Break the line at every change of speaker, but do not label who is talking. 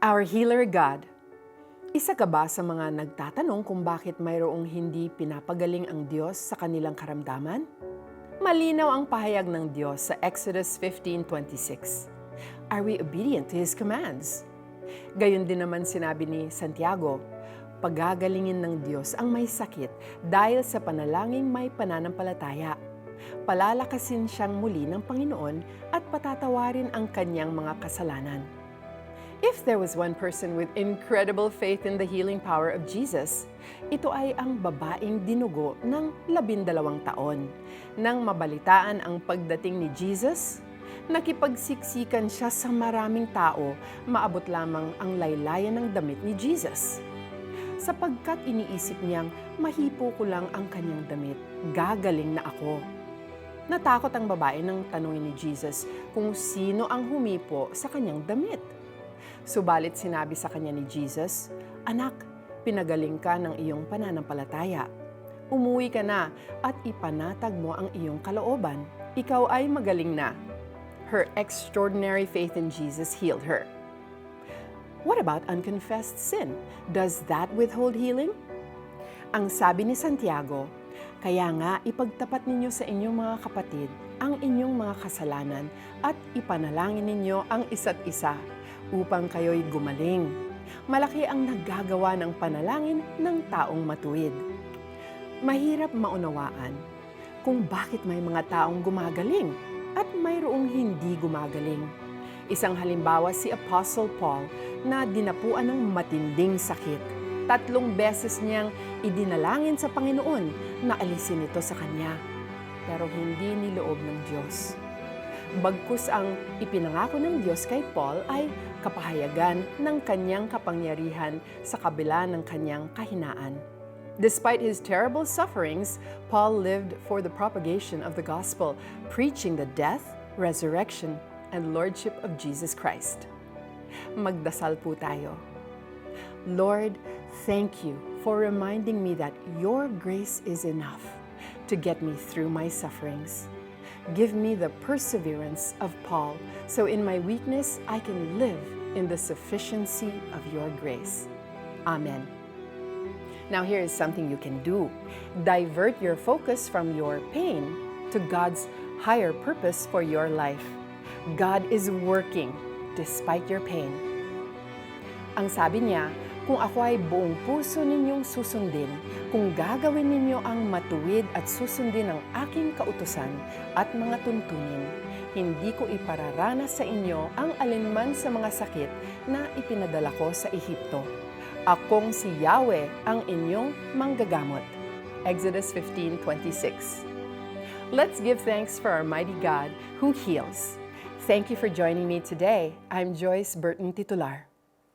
Our Healer God. Isa ka ba sa mga nagtatanong kung bakit mayroong hindi pinapagaling ang Diyos sa kanilang karamdaman? Malinaw ang pahayag ng Diyos sa Exodus 15:26. Are we obedient to His commands? Gayon din naman sinabi ni Santiago, pagagalingin ng Diyos ang may sakit dahil sa panalangin may pananampalataya. Palalakasin siyang muli ng Panginoon at patatawarin ang kanyang mga kasalanan. If there was one person with incredible faith in the healing power of Jesus, ito ay ang babaeng dinugo ng 12 taon. Nang mabalitaan ang pagdating ni Jesus, nakipagsiksikan siya sa maraming tao, maabot lamang ang laylayan ng damit ni Jesus. Sapagkat iniisip niyang mahipo ko lang ang kanyang damit, gagaling na ako. Natakot ang babae nang tanungin ni Jesus kung sino ang humipo sa kanyang damit. Subalit sinabi sa kanya ni Jesus, "Anak, pinagaling ka ng iyong pananampalataya. Umuwi ka na at ipanatag mo ang iyong kalooban. Ikaw ay magaling na." Her extraordinary faith in Jesus healed her. What about unconfessed sin? Does that withhold healing? Ang sabi ni Santiago, kaya nga ipagtapat ninyo sa inyong mga kapatid ang inyong mga kasalanan at ipanalangin ninyo ang isa't isa upang kayo'y gumaling. Malaki ang naggagawa ng panalangin ng taong matuwid. Mahirap maunawaan kung bakit may mga taong gumagaling at mayroong hindi gumagaling. Isang halimbawa si Apostle Paul na dinapuan ng matinding sakit. 3 beses niyang idinalangin sa Panginoon na alisin ito sa kanya. Pero hindi niloob ng Diyos. Bagkus ang ipinangako ng Diyos kay Paul ay kapahayagan ng kanyang kapangyarihan sa kabila ng kanyang kahinaan. Despite his terrible sufferings, Paul lived for the propagation of the gospel, preaching the death, resurrection, and lordship of Jesus Christ. Magdasal po tayo. Lord, thank you for reminding me that your grace is enough to get me through my sufferings. Give me the perseverance of Paul, so in my weakness I can live in the sufficiency of your grace. Amen. Now here is something you can do. Divert your focus from your pain to God's higher purpose for your life. God is working despite your pain. Ang sabi niya, kung ako ay buong puso ninyong susundin, kung gagawin ninyo ang matuwid at susundin ang aking kautusan at mga tuntunin, hindi ko ipararanas sa inyo ang alinman sa mga sakit na ipinadala ko sa Ehipto. Akong si Yahweh ang inyong manggagamot. Exodus 15:26. Let's give thanks for our mighty God who heals. Thank you for joining me today. I'm Joyce Burton Titular.